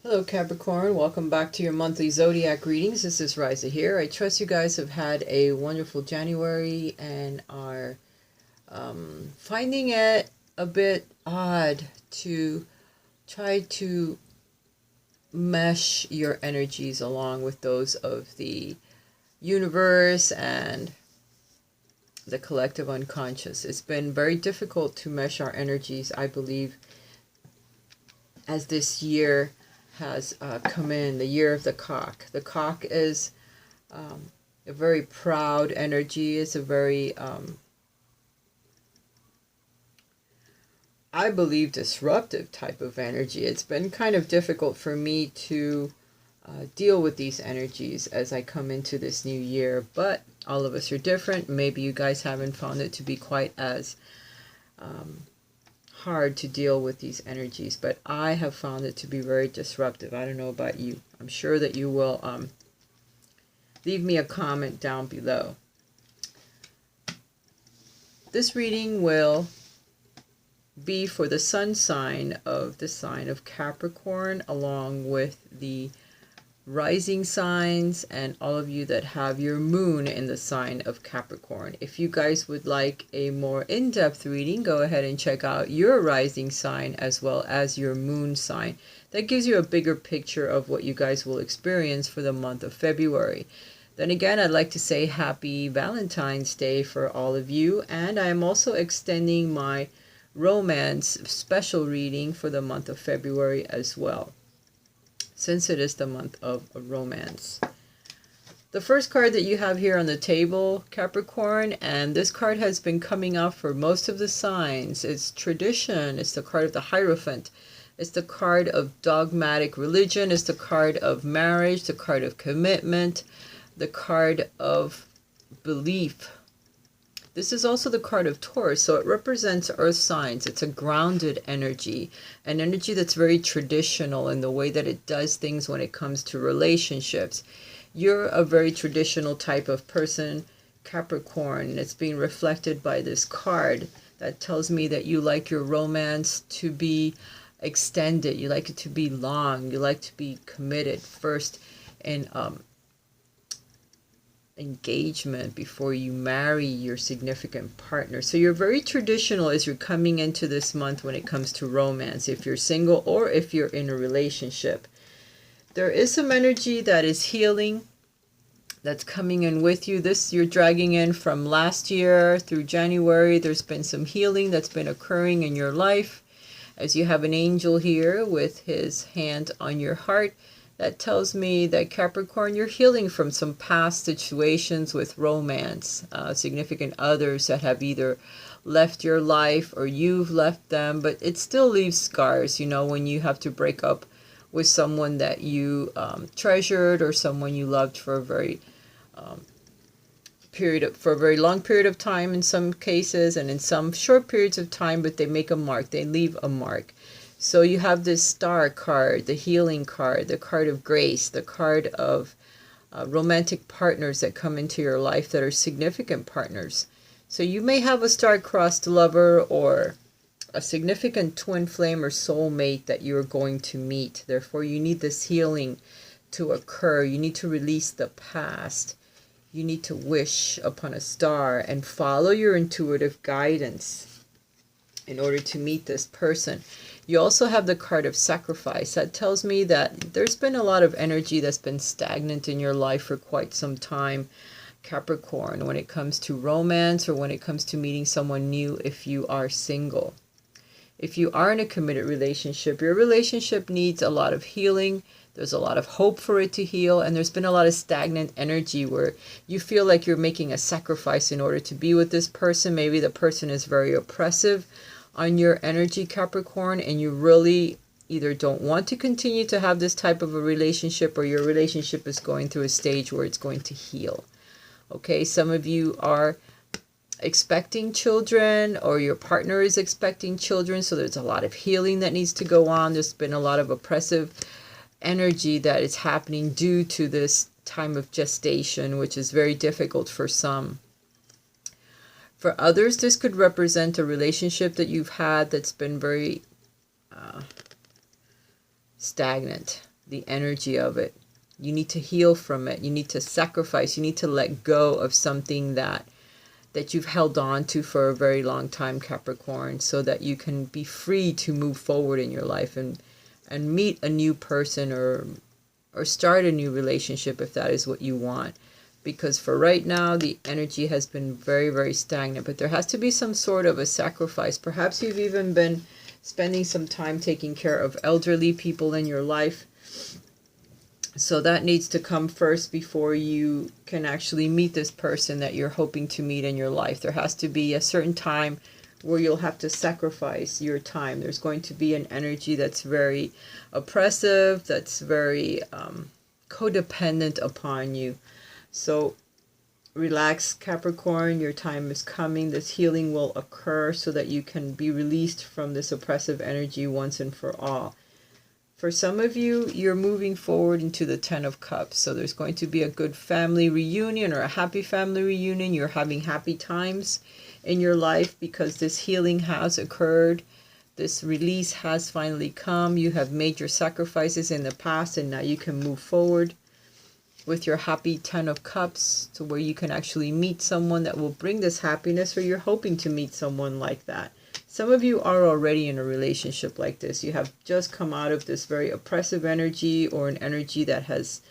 Hello Capricorn, welcome back to your monthly zodiac readings. This is Raisa here. I trust you guys have had a wonderful January and are finding it a bit odd to try to mesh your energies along with those of the universe and the collective unconscious. It's been very difficult to mesh our energies, I believe, as this year has come in, the year of the cock. The cock is a very proud energy. It's a very, I believe, disruptive type of energy. It's been kind of difficult for me to deal with these energies as I come into this new year, but all of us are different. Maybe you guys haven't found it to be quite as hard to deal with these energies, but I have found it to be very disruptive. I don't know about you. I'm sure that you will leave me a comment down below. This reading will be for the sun sign of the sign of Capricorn, along with the rising signs and all of you that have your moon in the sign of Capricorn. If you guys would like a more in-depth reading, go ahead and check out your rising sign as well as your moon sign. That gives you a bigger picture of what you guys will experience for the month of February. Then again, I'd like to say happy Valentine's Day for all of you, and I am also extending my romance special reading for the month of February as well, since it is the month of romance. The first card that you have here on the table, Capricorn, and this card has been coming up for most of the signs. It's tradition. It's the card of the Hierophant. It's the card of dogmatic religion. It's the card of marriage, the card of commitment, the card of belief. This is also the card of Taurus, so it represents earth signs. It's a grounded energy, an energy that's very traditional in the way that it does things when it comes to relationships. You're a very traditional type of person, Capricorn, and it's being reflected by this card that tells me that you like your romance to be extended. You like it to be long. You like to be committed first in engagement before you marry your significant partner. So you're very traditional as you're coming into this month when it comes to romance, if you're single or if you're in a relationship. There is some energy that is healing that's coming in with you. This you're dragging in from last year through January. There's been some healing that's been occurring in your life as you have an angel here with his hand on your heart. That tells me that Capricorn, you're healing from some past situations with romance, significant others that have either left your life or you've left them, but it still leaves scars, you know, when you have to break up with someone that you treasured or someone you loved for a very long period of time in some cases, and in some short periods of time, but they make a mark, they leave a mark. So you have this star card, the healing card, the card of grace, the card of romantic partners that come into your life that are significant partners. So you may have a star-crossed lover or a significant twin flame or soulmate that you're going to meet. Therefore, you need this healing to occur. You need to release the past. You need to wish upon a star and follow your intuitive guidance in order to meet this person. You also have the card of sacrifice. That tells me that there's been a lot of energy that's been stagnant in your life for quite some time, Capricorn, when it comes to romance or when it comes to meeting someone new if you are single. If you are in a committed relationship, your relationship needs a lot of healing. There's a lot of hope for it to heal, and there's been a lot of stagnant energy where you feel like you're making a sacrifice in order to be with this person. Maybe the person is very oppressive on your energy, Capricorn, and you really either don't want to continue to have this type of a relationship, or your relationship is going through a stage where it's going to heal. Okay, some of you are expecting children, or your partner is expecting children, so there's a lot of healing that needs to go on. There's been a lot of oppressive energy that is happening due to this time of gestation, which is very difficult for some. For others, this could represent a relationship that you've had that's been very stagnant. the energy of it. You need to heal from it. You need to sacrifice. You need to let go of something that you've held on to for a very long time, Capricorn, so that you can be free to move forward in your life and meet a new person or start a new relationship if that is what you want. Because for right now, the energy has been very, very stagnant. But there has to be some sort of a sacrifice. Perhaps you've even been spending some time taking care of elderly people in your life. So that needs to come first before you can actually meet this person that you're hoping to meet in your life. There has to be a certain time where you'll have to sacrifice your time. There's going to be an energy that's very oppressive, that's very codependent upon you. So relax, Capricorn, your time is coming. This healing will occur so that you can be released from this oppressive energy once and for all. For some of you, you're moving forward into the 10 of Cups. So there's going to be a good family reunion or a happy family reunion. You're having happy times in your life because this healing has occurred. This release has finally come. You have made your sacrifices in the past and now you can move forward with your happy 10 of Cups to where you can actually meet someone that will bring this happiness, or you're hoping to meet someone like that. Some of you are already in a relationship like this. You have just come out of this very oppressive energy or an energy that has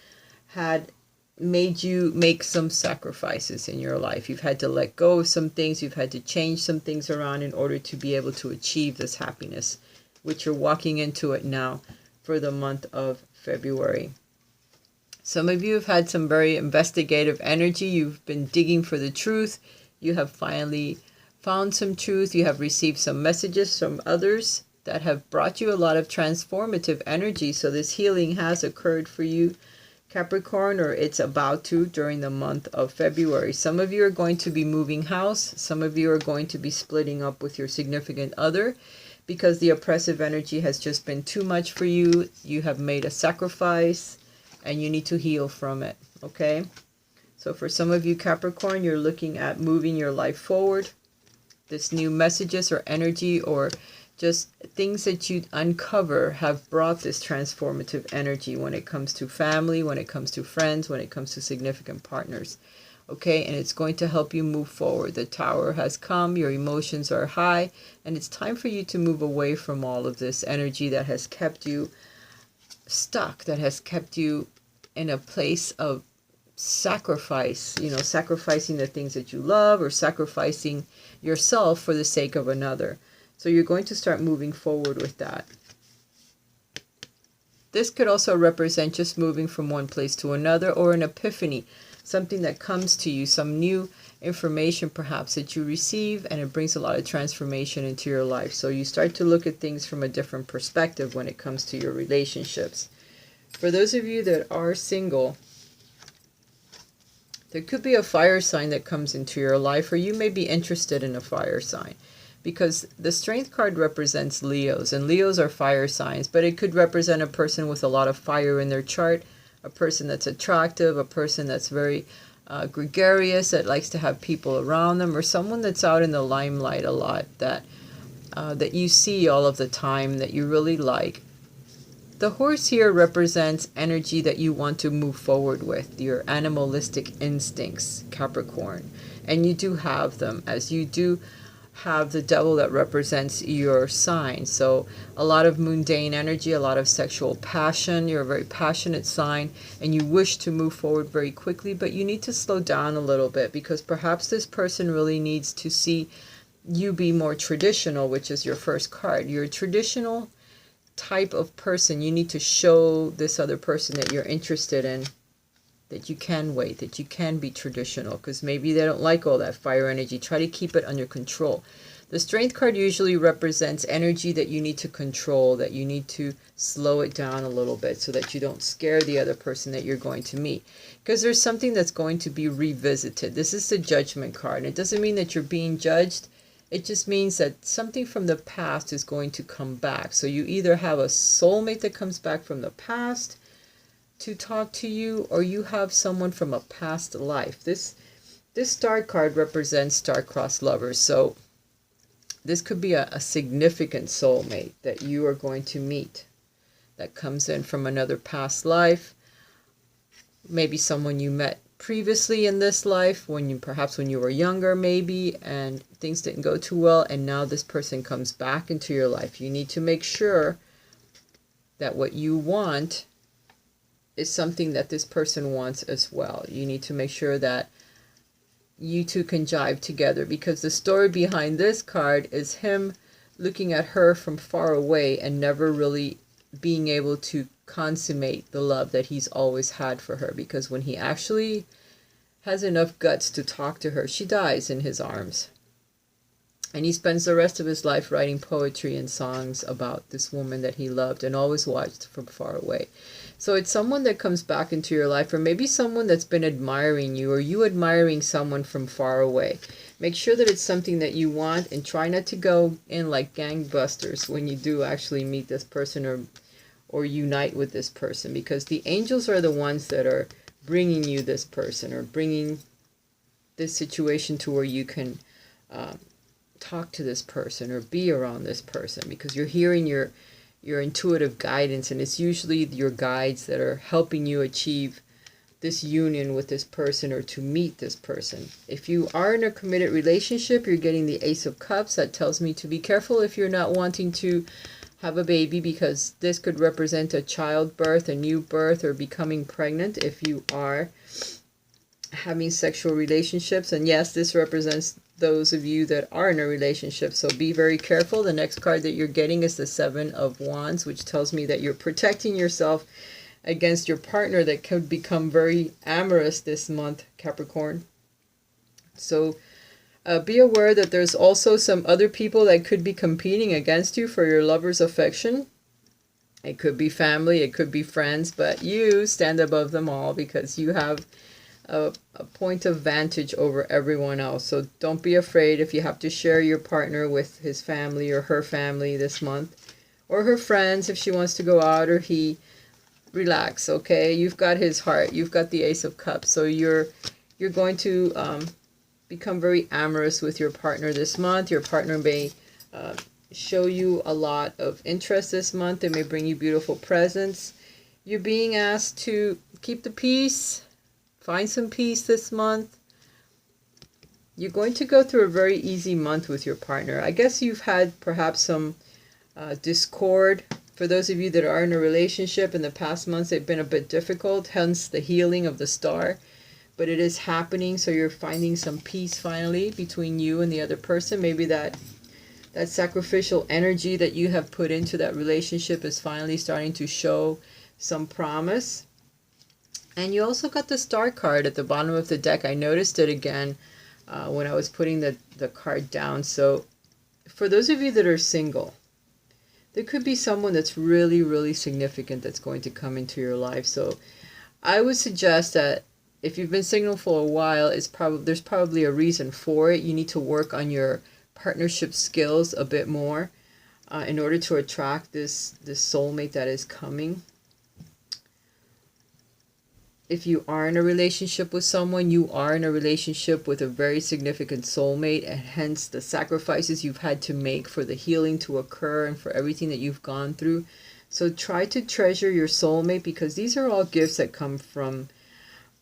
made you make some sacrifices in your life. You've had to let go of some things. You've had to change some things around in order to be able to achieve this happiness, which you're walking into it now for the month of February. Some of you have had some very investigative energy. You've been digging for the truth. You have finally found some truth. You have received some messages from others that have brought you a lot of transformative energy. So this healing has occurred for you, Capricorn, or it's about to during the month of February. Some of you are going to be moving house. Some of you are going to be splitting up with your significant other because the oppressive energy has just been too much for you. You have made a sacrifice and you need to heal from it, okay? So for some of you, Capricorn, you're looking at moving your life forward. This new messages or energy or just things that you uncover have brought this transformative energy when it comes to family, when it comes to friends, when it comes to significant partners, okay? And it's going to help you move forward. The Tower has come, your emotions are high, and it's time for you to move away from all of this energy that has kept you stuck, that has kept you in a place of sacrifice, sacrificing the things that you love or sacrificing yourself for the sake of another. So you're going to start moving forward with that. This could also represent just moving from one place to another or an epiphany, something that comes to you, some new information perhaps that you receive, and it brings a lot of transformation into your life. So you start to look at things from a different perspective when it comes to your relationships. For those of you that are single, there could be a fire sign that comes into your life, or you may be interested in a fire sign, because the Strength card represents Leos, and Leos are fire signs, but it could represent a person with a lot of fire in their chart, a person that's attractive, a person that's very gregarious, that likes to have people around them, or someone that's out in the limelight a lot, that you see all of the time, that you really like. The horse here represents energy that you want to move forward with, your animalistic instincts, Capricorn. And you do have them, as you do have the devil that represents your sign. So a lot of mundane energy, a lot of sexual passion. You're a very passionate sign and you wish to move forward very quickly, but you need to slow down a little bit because perhaps this person really needs to see you be more traditional, which is your first card. You're a traditional type of person. You need to show this other person that you're interested in that you can wait, that you can be traditional, because maybe they don't like all that fire energy. Try to keep it under control. The Strength card usually represents energy that you need to control, that you need to slow it down a little bit so that you don't scare the other person that you're going to meet. Because there's something that's going to be revisited. This is the Judgment card. And it doesn't mean that you're being judged. It just means that something from the past is going to come back. So you either have a soulmate that comes back from the past to talk to you, or you have someone from a past life. This Star card represents star-crossed lovers. So this could be a significant soulmate that you are going to meet. that comes in from another past life. Maybe someone you met previously in this life, perhaps when you were younger maybe, and things didn't go too well, and now this person comes back into your life. You need to make sure that what you want is something that this person wants as well. You need to make sure that you two can jive together, because the story behind this card is him looking at her from far away and never really being able to consummate the love that he's always had for her, because when he actually has enough guts to talk to her, she dies in his arms. And he spends the rest of his life writing poetry and songs about this woman that he loved and always watched from far away. So it's someone that comes back into your life, or maybe someone that's been admiring you, or you admiring someone from far away. Make sure that it's something that you want, and try not to go in like gangbusters when you do actually meet this person or unite with this person, because the angels are the ones that are bringing you this person, or bringing this situation to where you can talk to this person or be around this person, because you're hearing your intuitive guidance, and it's usually your guides that are helping you achieve this union with this person, or to meet this person. If you are in a committed relationship, you're getting the Ace of Cups. That tells me to be careful if you're not wanting to have a baby, because this could represent a childbirth, a new birth, or becoming pregnant if you are having sexual relationships. And yes, this represents those of you that are in a relationship, so be very careful. The next card that you're getting is the Seven of Wands, which tells me that you're protecting yourself against your partner that could become very amorous this month, Capricorn. So be aware that there's also some other people that could be competing against you for your lover's affection. It could be family, it could be friends, but you stand above them all, because you have a point of vantage over everyone else. So don't be afraid if you have to share your partner with his family or her family this month, or her friends if she wants to go out, or he. Relax, okay? You've got his heart. You've got the Ace of Cups. So you're going to become very amorous with your partner this month. Your partner may show you a lot of interest this month. They may bring you beautiful presents. You're being asked to keep the peace. Find some peace this month. You're going to go through a very easy month with your partner. I guess you've had perhaps some discord. For those of you that are in a relationship, in the past months, they've been a bit difficult, hence the healing of the star. But it is happening, so you're finding some peace finally between you and the other person. Maybe that sacrificial energy that you have put into that relationship is finally starting to show some promise. And you also got the Star card at the bottom of the deck. I noticed it again when I was putting the card down. So for those of you that are single, there could be someone that's really, really significant that's going to come into your life. So I would suggest that if you've been single for a while, there's probably a reason for it. You need to work on your partnership skills a bit more in order to attract this soulmate that is coming. If you are in a relationship with someone, you are in a relationship with a very significant soulmate, and hence the sacrifices you've had to make for the healing to occur and for everything that you've gone through. So try to treasure your soulmate, because these are all gifts that come from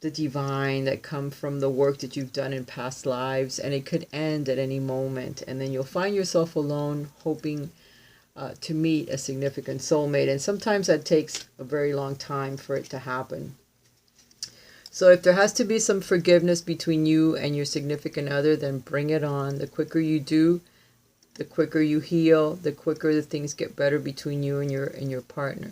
the divine, that come from the work that you've done in past lives, and it could end at any moment. And then you'll find yourself alone, hoping to meet a significant soulmate. And sometimes that takes a very long time for it to happen. So if there has to be some forgiveness between you and your significant other, then bring it on. The quicker you do, the quicker you heal, the quicker the things get better between you and your partner.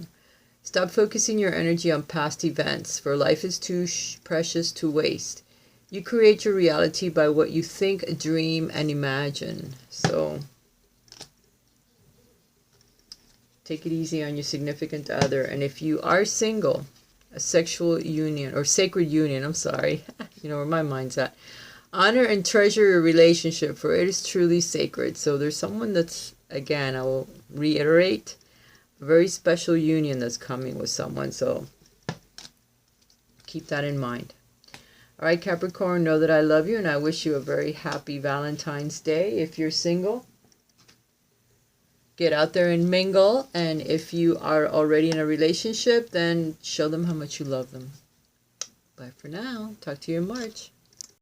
Stop focusing your energy on past events, for life is too precious to waste. You create your reality by what you think, dream, and imagine. So take it easy on your significant other. And if you are single, a sexual union, or sacred union, I'm sorry, you know where my mind's at. Honor and treasure your relationship, for it is truly sacred. So there's someone that's, again, I will reiterate, a very special union that's coming with someone. So keep that in mind. All right, Capricorn, know that I love you, and I wish you a very happy Valentine's Day if you're single. Get out there and mingle. And if you are already in a relationship, then show them how much you love them. Bye for now. Talk to you in March.